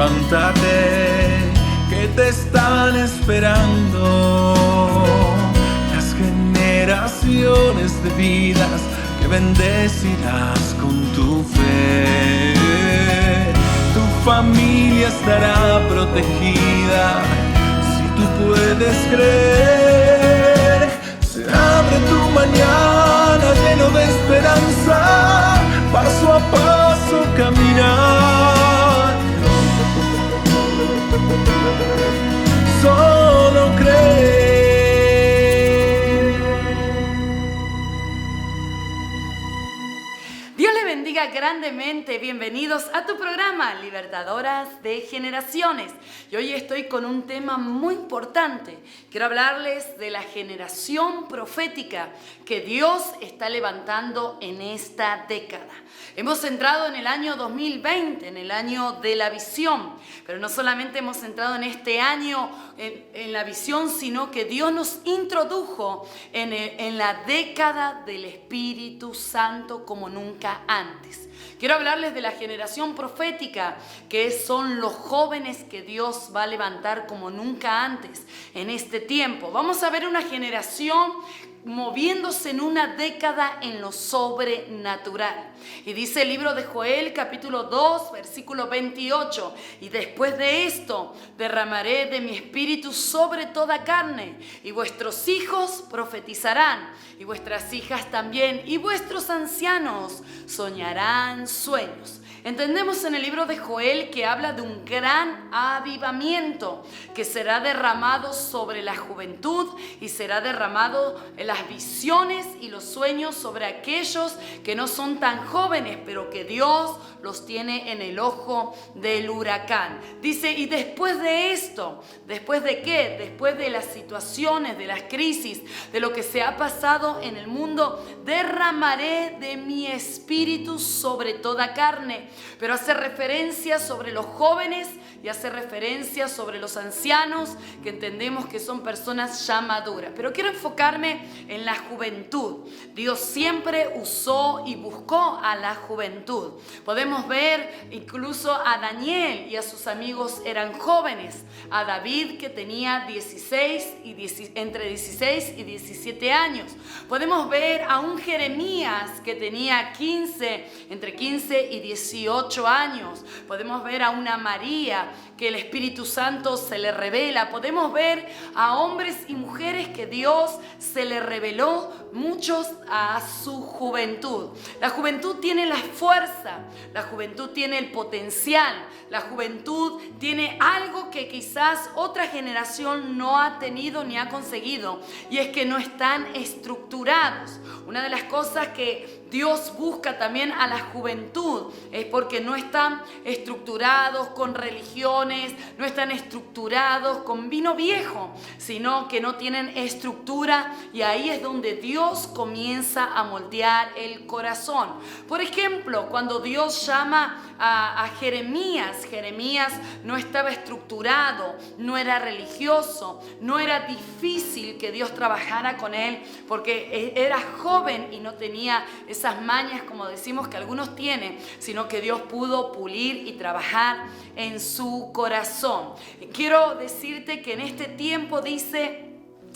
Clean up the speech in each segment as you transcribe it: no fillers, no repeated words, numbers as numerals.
levántate, que te están esperando las generaciones de vidas que bendecirás con tu fe. Tu familia estará protegida si tú puedes creer. Se abre tu mañana lleno de esperanza, paso a paso caminar. Solo creer. Dios le bendiga grandemente. Bienvenidos a tu programa Libertadoras de Generaciones. Y hoy estoy con un tema muy importante. Quiero hablarles de la generación profética que Dios está levantando en esta década. Hemos entrado en el año 2020, en el año de la visión. Pero no solamente hemos entrado en este año en la visión, sino que Dios nos introdujo en la década del Espíritu Santo como nunca antes. Quiero hablarles de la generación profética, que son los jóvenes que Dios va a levantar como nunca antes en este tiempo. Vamos a ver una generación moviéndose en una década en lo sobrenatural. Y dice el libro de Joel, capítulo 2, versículo 28. Y después de esto, derramaré de mi espíritu sobre toda carne, y vuestros hijos profetizarán, y vuestras hijas también, y vuestros ancianos soñarán sueños. Entendemos en el libro de Joel que habla de un gran avivamiento que será derramado sobre la juventud y será derramado en las visiones y los sueños sobre aquellos que no son tan jóvenes, pero que Dios los tiene en el ojo del huracán. Dice, y después de esto, ¿después de qué? Después de las situaciones, de las crisis, de lo que se ha pasado en el mundo, derramaré de mi espíritu sobre toda carne. Pero hace referencia sobre los jóvenes y hace referencia sobre los ancianos, que entendemos que son personas ya maduras. Pero quiero enfocarme en la juventud. Dios siempre usó y buscó a la juventud. Podemos ver incluso a Daniel y a sus amigos eran jóvenes. A David, que tenía entre 16 y 17 años. Podemos ver a un Jeremías que tenía entre 15 y 18 años. Podemos ver a una María que el Espíritu Santo se le revela. Podemos ver a hombres y mujeres que Dios se le reveló, muchos a su juventud. La juventud tiene la fuerza, la juventud tiene el potencial, la juventud tiene algo que quizás otra generación no ha tenido ni ha conseguido, y es que no están estructurados. Una de las cosas que Dios busca también a la juventud es porque no están estructurados con religiones, no están estructurados con vino viejo, sino que no tienen estructura, y ahí es donde Dios comienza a moldear el corazón. Por ejemplo, cuando Dios llama a Jeremías, Jeremías no estaba estructurado, no era religioso, no era difícil que Dios trabajara con él porque era joven y no tenía esas mañas, como decimos, que algunos tienen, sino que Dios pudo pulir y trabajar en su corazón. Quiero decirte que en este tiempo, dice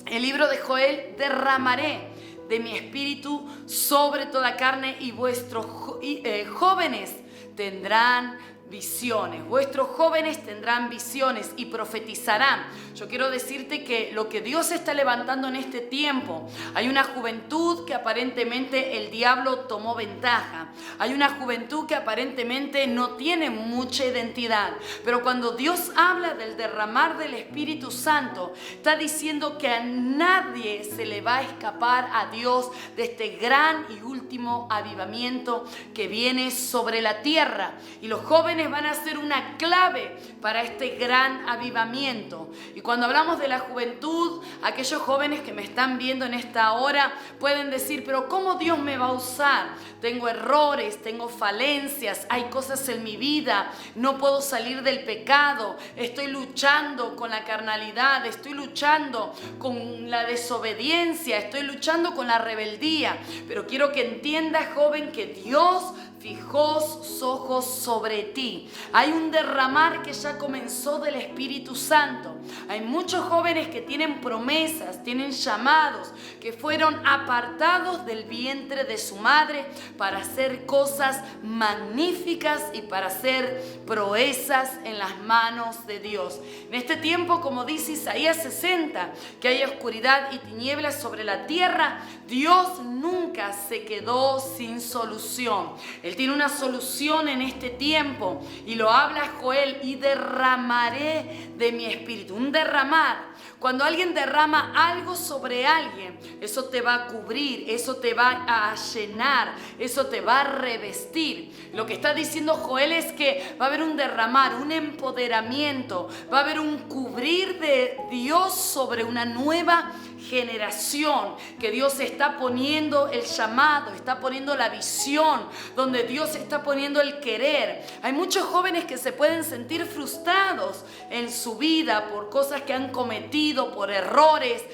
el libro de Joel, derramaré de mi espíritu sobre toda carne, y vuestros jóvenes tendrán visiones. Vuestros jóvenes tendrán visiones y profetizarán. Yo quiero decirte que lo que Dios está levantando en este tiempo, hay una juventud que aparentemente el diablo tomó ventaja. Hay una juventud que aparentemente no tiene mucha identidad. Pero cuando Dios habla del derramar del Espíritu Santo, está diciendo que a nadie se le va a escapar a Dios de este gran y último avivamiento que viene sobre la tierra. Y los jóvenes van a ser una clave para este gran avivamiento. Y cuando hablamos de la juventud, aquellos jóvenes que me están viendo en esta hora pueden decir, pero ¿cómo Dios me va a usar? Tengo errores, tengo falencias, hay cosas en mi vida, no puedo salir del pecado, estoy luchando con la carnalidad, estoy luchando con la desobediencia, estoy luchando con la rebeldía. Pero quiero que entiendas, joven, que Dios fijó sus ojos sobre ti. Hay un derramar que ya comenzó del Espíritu Santo. Hay muchos jóvenes que tienen promesas, tienen llamados, que fueron apartados del vientre de su madre para hacer cosas magníficas y para hacer proezas en las manos de Dios. En este tiempo, como dice Isaías 60, que hay oscuridad y tinieblas sobre la tierra, Dios nunca se quedó sin solución. Él tiene una solución en este tiempo y lo habla Joel: y derramaré de mi espíritu. Un derramar. Cuando alguien derrama algo sobre alguien, eso te va a cubrir, eso te va a llenar, eso te va a revestir. Lo que está diciendo Joel es que va a haber un derramar, un empoderamiento, va a haber un cubrir de Dios sobre una nueva generación, que Dios está poniendo el llamado, está poniendo la visión, donde Dios está poniendo el querer. Hay muchos jóvenes que se pueden sentir frustrados en su vida por cosas que han cometido, por errores,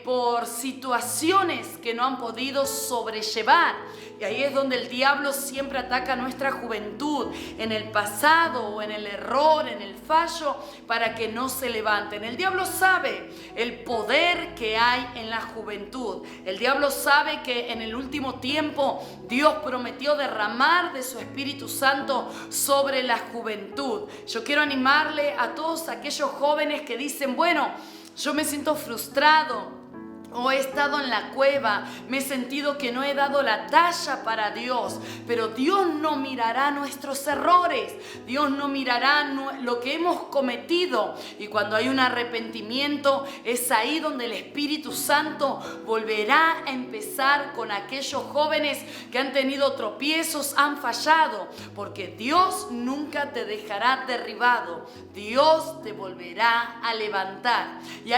por situaciones que no han podido sobrellevar. Y ahí es donde el diablo siempre ataca a nuestra juventud, en el pasado o en el error, en el fallo, para que no se levanten. El diablo sabe el poder que hay en la juventud. El diablo sabe que en el último tiempo Dios prometió derramar de su Espíritu Santo sobre la juventud. Yo quiero animarle a todos aquellos jóvenes que dicen: bueno, yo me siento frustrado, o he estado en la cueva, me he sentido que no he dado la talla para Dios. Pero Dios no mirará nuestros errores, Dios no mirará lo que hemos cometido. Y cuando hay un arrepentimiento, es ahí donde el Espíritu Santo volverá a empezar con aquellos jóvenes que han tenido tropiezos, han fallado. Porque Dios nunca te dejará derribado, Dios te volverá a levantar. Y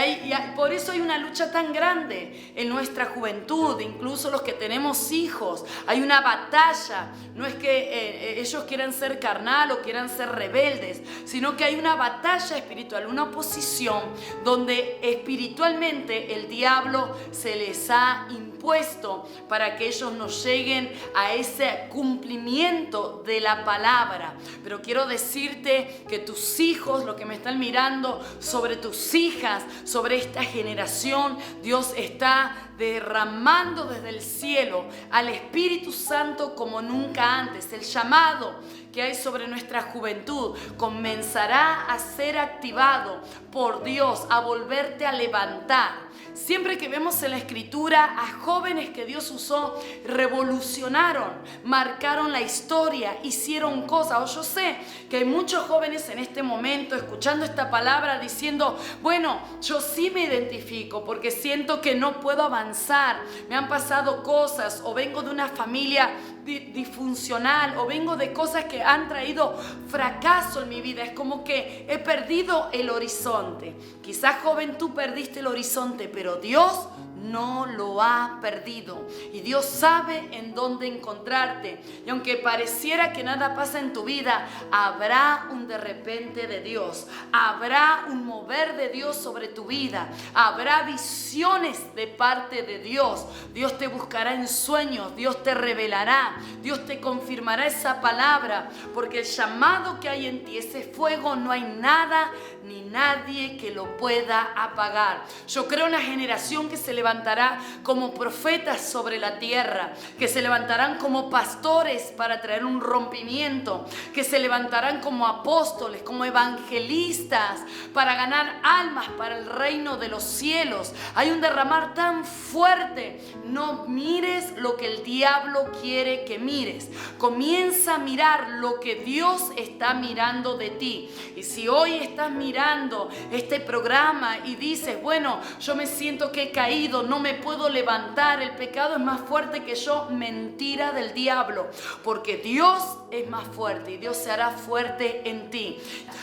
por eso hay una lucha tan grande en nuestra juventud, incluso los que tenemos hijos. Hay una batalla. No es que ellos quieran ser carnal o quieran ser rebeldes, sino que hay una batalla espiritual, una oposición donde espiritualmente el diablo se les ha impuesto para que ellos no lleguen a ese cumplimiento de la palabra. Pero quiero decirte que tus hijos, lo que me están mirando, sobre tus hijas, sobre esta generación, Dios está derramando desde el cielo al Espíritu Santo como nunca antes. El llamado que hay sobre nuestra juventud comenzará a ser activado por Dios, a volverte a levantar. Siempre que vemos en la Escritura a jóvenes que Dios usó, revolucionaron, marcaron la historia, hicieron cosas. O yo sé que hay muchos jóvenes en este momento escuchando esta palabra diciendo: bueno, yo sí me identifico porque siento que no puedo avanzar, me han pasado cosas, o vengo de una familia disfuncional, o vengo de cosas que han traído fracaso en mi vida. Es como que he perdido el horizonte. Quizás, joven, tú perdiste el horizonte, pero Dios no lo ha perdido, y Dios sabe en dónde encontrarte. Y aunque pareciera que nada pasa en tu vida, habrá un de repente de Dios, habrá un mover de Dios sobre tu vida, habrá visiones de parte de Dios. Dios te buscará en sueños, Dios te revelará, Dios te confirmará esa palabra, porque el llamado que hay en ti, ese fuego, no hay nada ni nadie que lo pueda apagar. Yo creo una generación que se levantará como profetas sobre la tierra, que se levantarán como pastores para traer un rompimiento, que se levantarán como apóstoles, como evangelistas, para ganar almas para el reino de los cielos. Hay un derramar tan fuerte. No mires lo que el diablo quiere que mires. Comienza a mirar lo que Dios está mirando de ti. Y si hoy estás mirando este programa y dices: bueno, yo me siento que he caído, no me puedo levantar, el pecado es más fuerte que yo, mentira del diablo, porque Dios es más fuerte y Dios se hará fuerte en ti.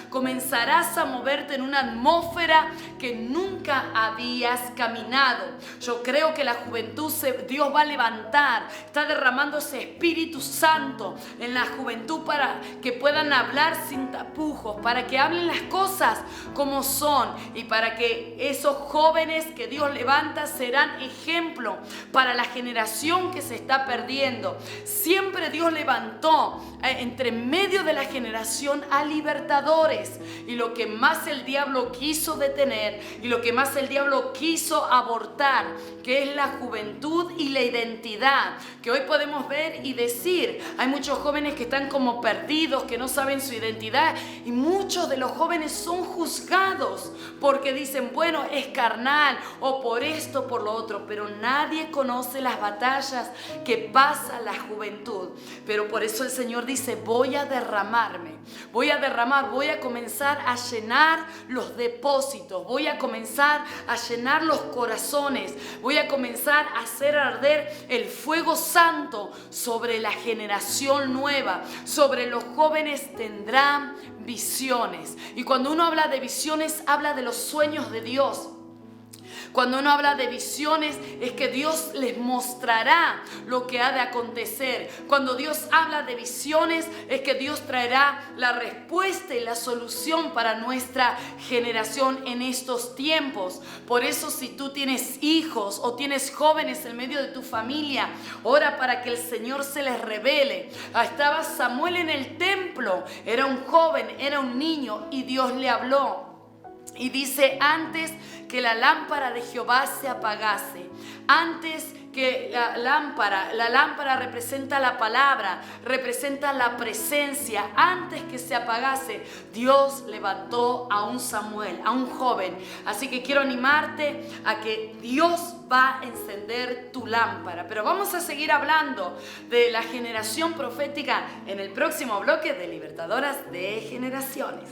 Comenzarás a moverte en una atmósfera que nunca habías caminado. Yo creo que la juventud Dios va a levantar, está derramando ese Espíritu Santo en la juventud para que puedan hablar sin tapujos, para que hablen las cosas como son y para que esos jóvenes que Dios levanta serán ejemplo para la generación que se está perdiendo. Siempre Dios levantó entre medio de la generación a libertadores, y lo que más el diablo quiso detener y lo que más el diablo quiso abortar, que es la juventud y la identidad, que hoy podemos ver y decir, hay muchos jóvenes que están como perdidos, que no saben su identidad, y muchos de los jóvenes son juzgados porque dicen, bueno, es carnal, o por esto, por lo otro, pero nadie conoce las batallas que pasa la juventud. Pero por eso el Señor dice, voy a comenzar a llenar los depósitos, voy a comenzar a llenar los corazones, voy a comenzar a hacer arder el fuego santo sobre la generación nueva, sobre los jóvenes tendrán visiones. Y cuando uno habla de visiones, habla de los sueños de Dios. Cuando uno habla de visiones, es que Dios les mostrará lo que ha de acontecer. Cuando Dios habla de visiones, es que Dios traerá la respuesta y la solución para nuestra generación en estos tiempos. Por eso, si tú tienes hijos o tienes jóvenes en medio de tu familia, ora para que el Señor se les revele. Estaba Samuel en el templo, era un joven, era un niño, y Dios le habló. Y dice, antes que la lámpara de Jehová se apagase, antes que la lámpara representa la palabra, representa la presencia, antes que se apagase, Dios levantó a un Samuel, a un joven. Así que quiero animarte a que Dios va a encender tu lámpara. Pero vamos a seguir hablando de la generación profética en el próximo bloque de Libertadoras de Generaciones.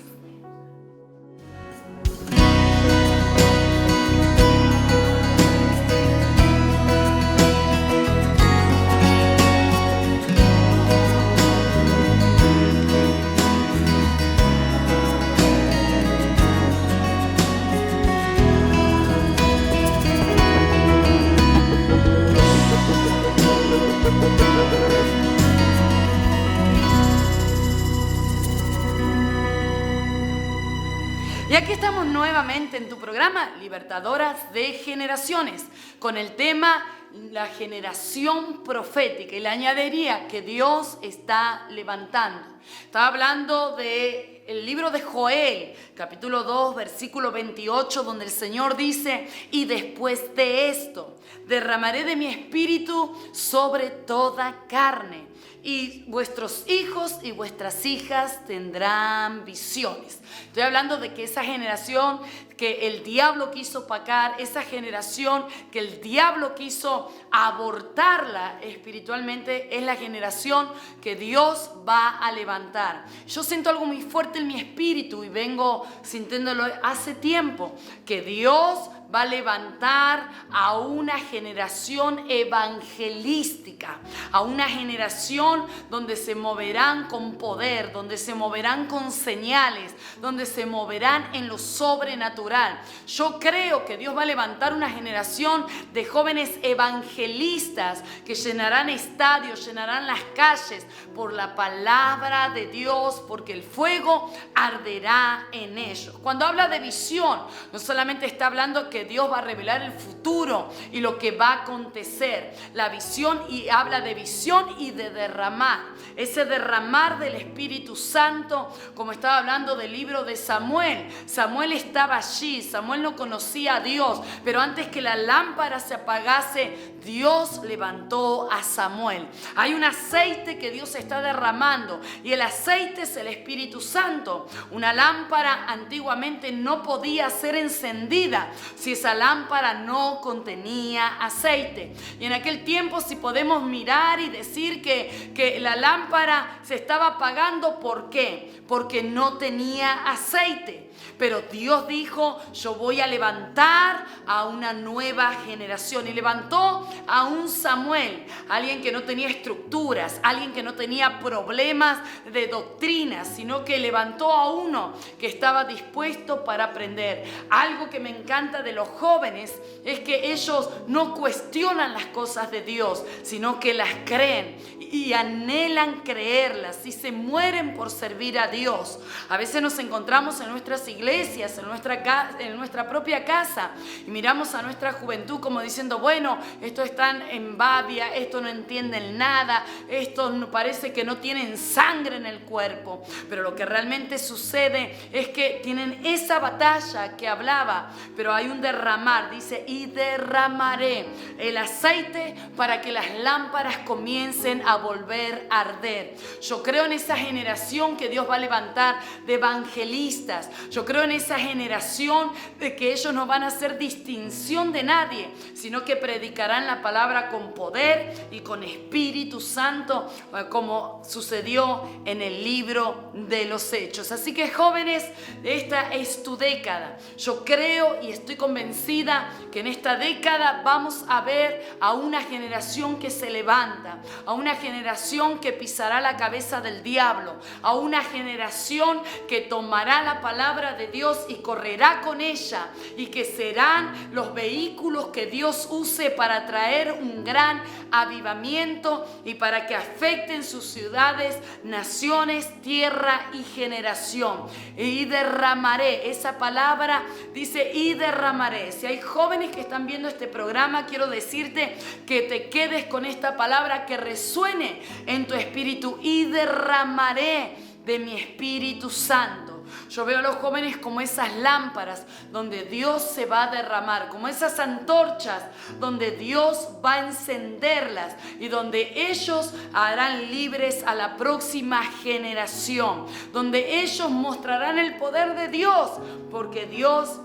Y aquí estamos nuevamente en tu programa Libertadoras de Generaciones con el tema la generación profética, y le añadiría que Dios está levantando. Estaba hablando del libro de Joel, capítulo 2, versículo 28, donde el Señor dice, y después de esto derramaré de mi espíritu sobre toda carne, y vuestros hijos y vuestras hijas tendrán visiones. Estoy hablando de que esa generación que el diablo quiso opacar, esa generación que el diablo quiso abortarla espiritualmente, es la generación que Dios va a levantar. Yo siento algo muy fuerte en mi espíritu y vengo sintiéndolo hace tiempo, que Dios va a levantar a una generación evangelística, a una generación donde se moverán con poder, donde se moverán con señales, donde se moverán en lo sobrenatural. Yo creo que Dios va a levantar una generación de jóvenes evangelistas que llenarán estadios, llenarán las calles por la palabra de Dios, porque el fuego arderá en ellos. Cuando habla de visión, no solamente está hablando que Dios va a revelar el futuro y lo que va a acontecer. La visión, y habla de visión y de derramar. Ese derramar del Espíritu Santo, como estaba hablando del libro de Samuel. Samuel estaba allí, Samuel no conocía a Dios, pero antes que la lámpara se apagase, Dios levantó a Samuel. Hay un aceite que Dios está derramando, y el aceite es el Espíritu Santo. Una lámpara antiguamente no podía ser encendida si esa lámpara no contenía aceite. Y en aquel tiempo, si podemos mirar y decir que la lámpara se estaba apagando, ¿por qué? Porque no tenía aceite. Pero Dios dijo, yo voy a levantar a una nueva generación. Y levantó a un Samuel, alguien que no tenía estructuras, alguien que no tenía problemas de doctrina, sino que levantó a uno que estaba dispuesto para aprender. Algo que me encanta de los jóvenes es que ellos no cuestionan las cosas de Dios, sino que las creen y anhelan creerlas y se mueren por servir a Dios. A veces nos encontramos en nuestras iglesias, en nuestra propia casa, y miramos a nuestra juventud como diciendo, bueno, estos están en babia, estos no entienden nada, estos parece que no tienen sangre en el cuerpo. Pero lo que realmente sucede es que tienen esa batalla que hablaba, pero hay un derramar. Dice, y derramaré el aceite para que las lámparas comiencen a volver a arder. Yo creo en esa generación que Dios va a levantar de evangelistas. Yo creo en esa generación de que ellos no van a hacer distinción de nadie, sino que predicarán la palabra con poder y con Espíritu Santo, como sucedió en el libro de los Hechos. Así que, jóvenes, esta es tu década. Yo creo y estoy convencida que en esta década vamos a ver a una generación que se levanta, a una generación que pisará la cabeza del diablo, a una generación que tomará la palabra de Dios y correrá con ella, y que serán los vehículos que Dios use para traer un gran avivamiento y para que afecten sus ciudades, naciones, tierra y generación. Y derramaré, esa palabra dice y derramaré. Si hay jóvenes que están viendo este programa, quiero decirte que te quedes con esta palabra, que resuene en tu espíritu: y derramaré de mi Espíritu Santo. Yo veo a los jóvenes como esas lámparas donde Dios se va a derramar, como esas antorchas donde Dios va a encenderlas y donde ellos harán libres a la próxima generación, donde ellos mostrarán el poder de Dios, porque Dios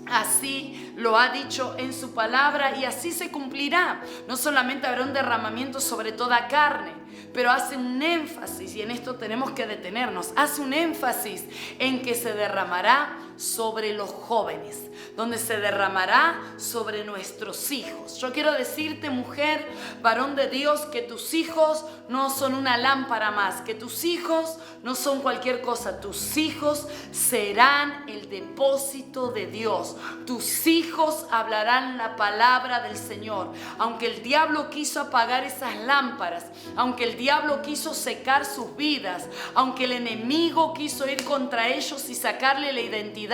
así lo ha dicho en su palabra y así se cumplirá. No solamente habrá un derramamiento sobre toda carne, pero hace un énfasis, y en esto tenemos que detenernos, hace un énfasis en que se derramará sobre los jóvenes, donde se derramará sobre nuestros hijos. Yo quiero decirte, mujer, varón de Dios, que tus hijos no son una lámpara más, que tus hijos no son cualquier cosa. Tus hijos serán el depósito de Dios. Tus hijos hablarán la palabra del Señor. Aunque el diablo quiso apagar esas lámparas, aunque el diablo quiso secar sus vidas, aunque el enemigo quiso ir contra ellos y sacarle la identidad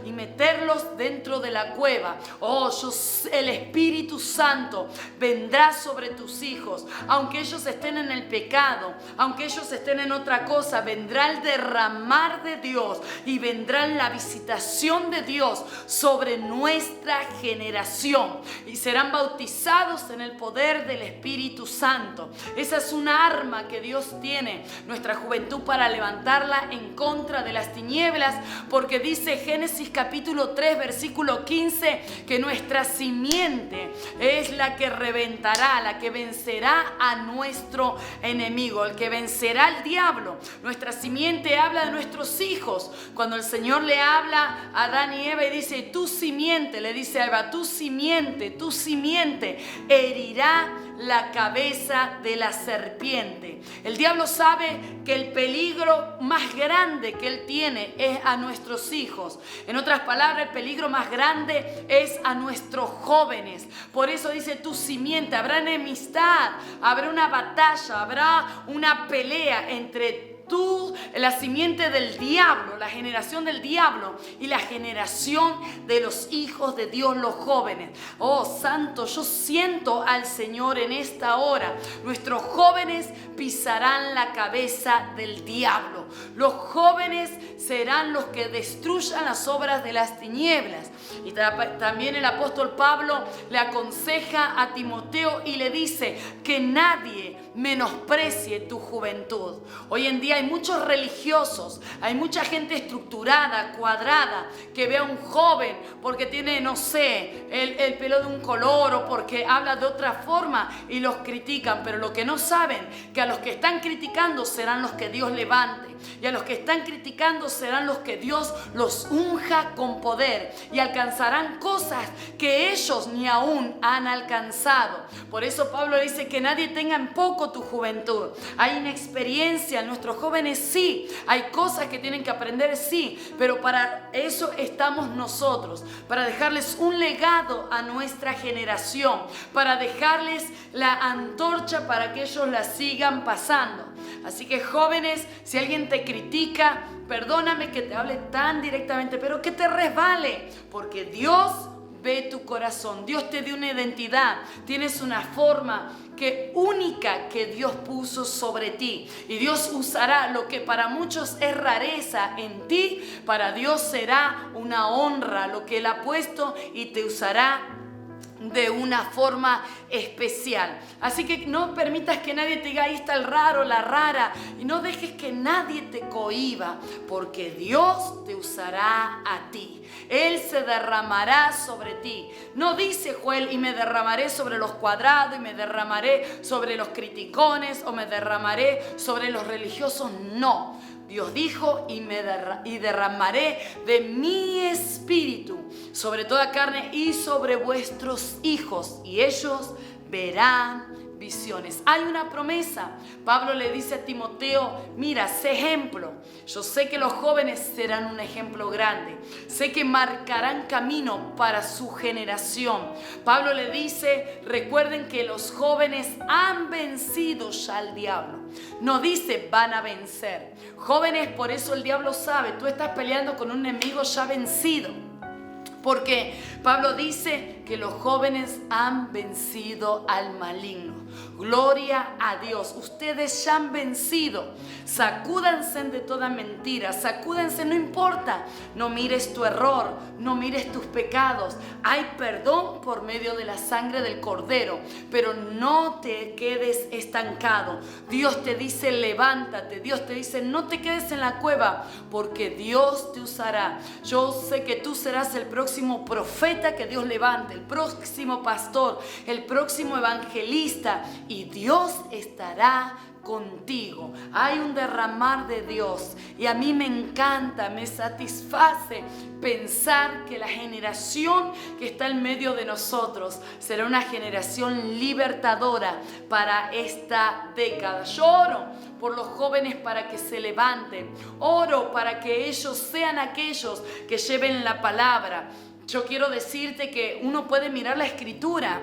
y meterlos dentro de la cueva, el Espíritu Santo vendrá sobre tus hijos. Aunque ellos estén en el pecado, aunque ellos estén en otra cosa, vendrá el derramar de Dios y vendrá la visitación de Dios sobre nuestra generación, y serán bautizados en el poder del Espíritu Santo. Esa es una arma que Dios tiene, nuestra juventud, para levantarla en contra de las tinieblas, porque dice Génesis capítulo 3 versículo 15 que nuestra simiente es la que reventará, la que vencerá a nuestro enemigo, el que vencerá al diablo. Nuestra simiente habla de nuestros hijos. Cuando el Señor le habla a Adán y Eva y dice tu simiente, le dice a Eva, tu simiente herirá la cabeza de la serpiente. El diablo sabe que el peligro más grande que él tiene es a nuestros hijos. En otras palabras, el peligro más grande es a nuestros jóvenes. Por eso dice tu simiente. Habrá enemistad, habrá una batalla, habrá una pelea entre la simiente del diablo, la generación del diablo, y la generación de los hijos de Dios, los jóvenes. Oh, santo, yo siento al Señor en esta hora. Nuestros jóvenes pisarán la cabeza del diablo. Los jóvenes serán los que destruyan las obras de las tinieblas. Y también el apóstol Pablo le aconseja a Timoteo y le dice que nadie menosprecie tu juventud. Hoy en día hay muchos religiosos, hay mucha gente estructurada, cuadrada, que ve a un joven porque tiene, no sé, el pelo de un color o porque habla de otra forma y los critican, pero lo que no saben, que a los que están criticando serán los que Dios levante. Y a los que están criticando serán los que Dios los unja con poder y alcanzarán cosas que ellos ni aún han alcanzado. Por eso Pablo dice que nadie tenga en poco tu juventud. Hay inexperiencia en nuestros jóvenes, sí. Hay cosas que tienen que aprender, sí. Pero para eso estamos nosotros, para dejarles un legado a nuestra generación, para dejarles la antorcha para que ellos la sigan pasando. Así que jóvenes, si alguien te critica, perdóname que te hable tan directamente, pero que te resbale, porque Dios ve tu corazón. Dios te dio una identidad, tienes una forma única que Dios puso sobre ti, y Dios usará lo que para muchos es rareza en ti, para Dios será una honra lo que Él ha puesto y te usará de una forma especial. Así que no permitas que nadie te diga ahí está el raro, la rara, y no dejes que nadie te cohíba, porque Dios te usará a ti. Él se derramará sobre ti. No dice Joel, y me derramaré sobre los cuadrados, y me derramaré sobre los criticones, o me derramaré sobre los religiosos. No. Dios dijo, y derramaré de mi espíritu sobre toda carne y sobre vuestros hijos, y ellos verán visiones. Hay una promesa. Pablo le dice a Timoteo, mira, sé ejemplo. Yo sé que los jóvenes serán un ejemplo grande. Sé que marcarán camino para su generación. Pablo le dice, recuerden que los jóvenes han vencido ya al diablo. No dice van a vencer. Jóvenes, por eso el diablo sabe, tú estás peleando con un enemigo ya vencido. Porque Pablo dice que los jóvenes han vencido al maligno. Gloria a Dios. Ustedes ya han vencido. Sacúdanse de toda mentira. Sacúdense, no importa. No mires tu error. No mires tus pecados. Hay perdón por medio de la sangre del Cordero. Pero no te quedes estancado. Dios te dice levántate. Dios te dice no te quedes en la cueva. Porque Dios te usará. Yo sé que tú serás el próximo profeta que Dios levante. El próximo pastor. El próximo evangelista. Y Dios estará contigo. Hay un derramar de Dios, y a mí me encanta, me satisface pensar que la generación que está en medio de nosotros será una generación libertadora para esta década. Yo oro por los jóvenes para que se levanten. Oro para que ellos sean aquellos que lleven la palabra. Yo quiero decirte que uno puede mirar la Escritura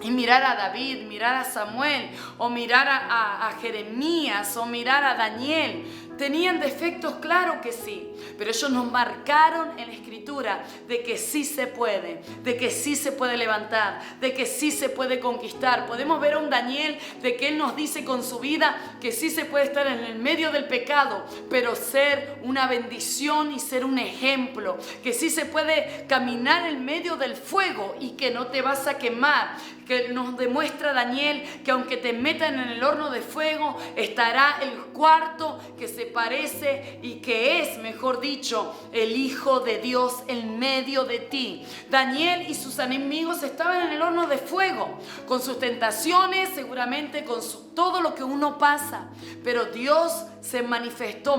y mirar a David, mirar a Samuel, o mirar a Jeremías, o mirar a Daniel. ¿Tenían defectos? Claro que sí, pero ellos nos marcaron en la Escritura de que sí se puede, de que sí se puede levantar, de que sí se puede conquistar. Podemos ver a un Daniel de que él nos dice con su vida que sí se puede estar en el medio del pecado, pero ser una bendición y ser un ejemplo, que sí se puede caminar en medio del fuego y que no te vas a quemar, que nos demuestra Daniel que aunque te metan en el horno de fuego, estará el cuarto que se parece y que es, mejor dicho, el Hijo de Dios en medio de ti. Daniel y sus enemigos estaban en el horno de fuego, con sus tentaciones, seguramente con todo lo que uno pasa, pero Dios se manifestó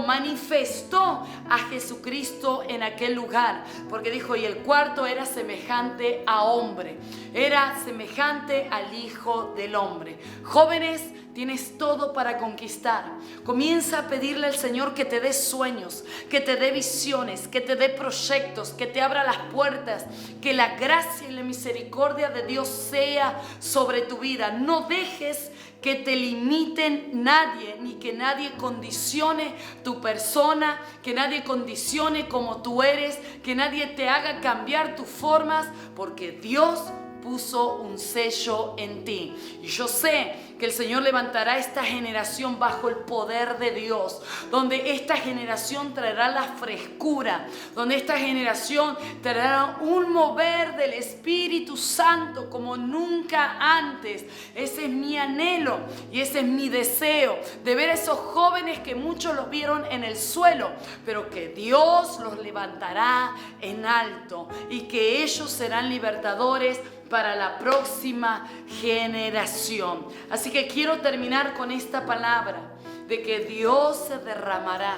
a Jesucristo en aquel lugar, porque dijo, y el cuarto era semejante a hombre, era semejante al Hijo del Hombre. Jóvenes, tienes todo para conquistar. Comienza a pedirle al Señor que te dé sueños, que te dé visiones, que te dé proyectos, que te abra las puertas, que la gracia y la misericordia de Dios sea sobre tu vida. No dejes que te limiten nadie, ni que nadie condicione tu persona, que nadie condicione como tú eres, que nadie te haga cambiar tus formas, porque Dios puso un sello en ti. Y yo sé que el Señor levantará esta generación bajo el poder de Dios, donde esta generación traerá la frescura, donde esta generación traerá un mover del Espíritu Santo como nunca antes. Ese es mi anhelo y ese es mi deseo, de ver a esos jóvenes que muchos los vieron en el suelo, pero que Dios los levantará en alto y que ellos serán libertadores para la próxima generación. Así que quiero terminar con esta palabra de que Dios se derramará.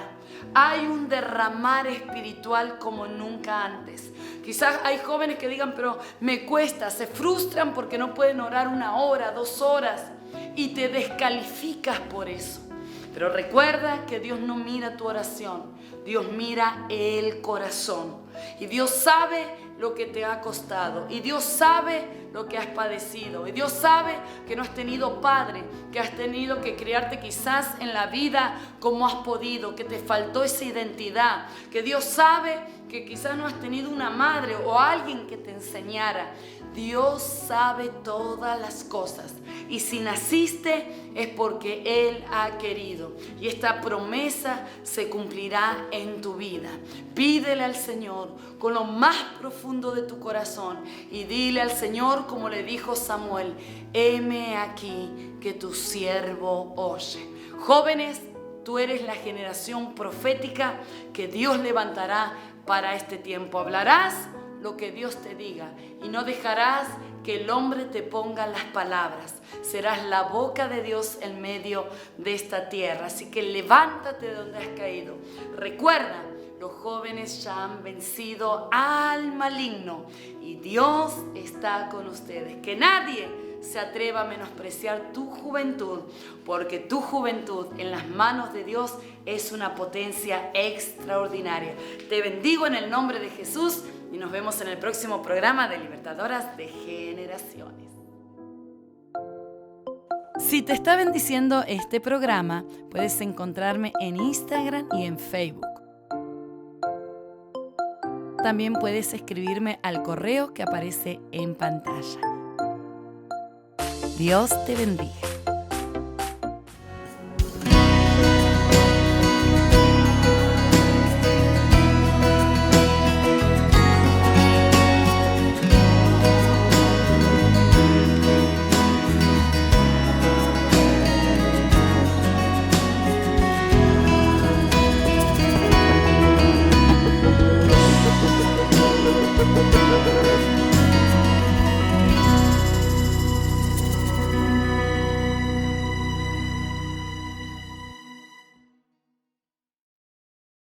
Hay un derramar espiritual como nunca antes. Quizás hay jóvenes que digan, pero me cuesta, se frustran porque no pueden orar 1 hora, 2 horas y te descalificas por eso. Pero recuerda que Dios no mira tu oración, Dios mira el corazón. Y Dios sabe lo que te ha costado. Y Dios sabe lo que has padecido. Y Dios sabe que no has tenido padre, que has tenido que criarte quizás en la vida como has podido, que te faltó esa identidad. Que Dios sabe que quizás no has tenido una madre o alguien que te enseñara. Dios sabe todas las cosas. Y si naciste es porque Él ha querido. Y esta promesa se cumplirá en tu vida. Pídele al Señor con lo más profundo de tu corazón. Y dile al Señor como le dijo Samuel: heme aquí que tu siervo oye. Jóvenes, tú eres la generación profética que Dios levantará para este tiempo. Hablarás lo que Dios te diga y no dejarás que el hombre te ponga las palabras. Serás la boca de Dios en medio de esta tierra. Así que levántate de donde has caído. Recuerda, los jóvenes ya han vencido al maligno y Dios está con ustedes. Que nadie se atreva a menospreciar tu juventud, porque tu juventud en las manos de Dios es una potencia extraordinaria. Te bendigo en el nombre de Jesús y nos vemos en el próximo programa de Libertadoras de Generaciones. Si te está bendiciendo este programa, puedes encontrarme en Instagram y en Facebook. También puedes escribirme al correo que aparece en pantalla. Dios te bendiga.